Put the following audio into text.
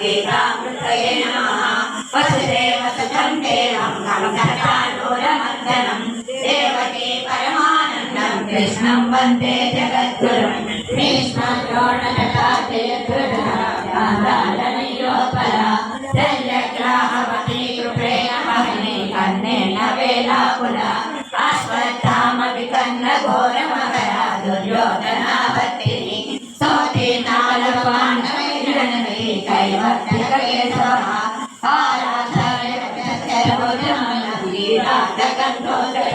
गीतामृतये नमः वसुदेवसुतं देवं कंसचाणूरमर्दनं देवकी परमानन्दं कृष्णं वन्दे जगद्गुरुं भीष्मद्रोणतटाचेतुर्धारालनीयोपरा शल्यग्राहवती कृपेण महनी कर्णेन वेलाकुला अश्वत्थामविकर्णघोरमकरा दुर्योधनावर्तिनी सोतीनालपाण्डवैरणवी कैवर्तकेशवः आराधयत्यर्बुजमलवीराजगन्धोदर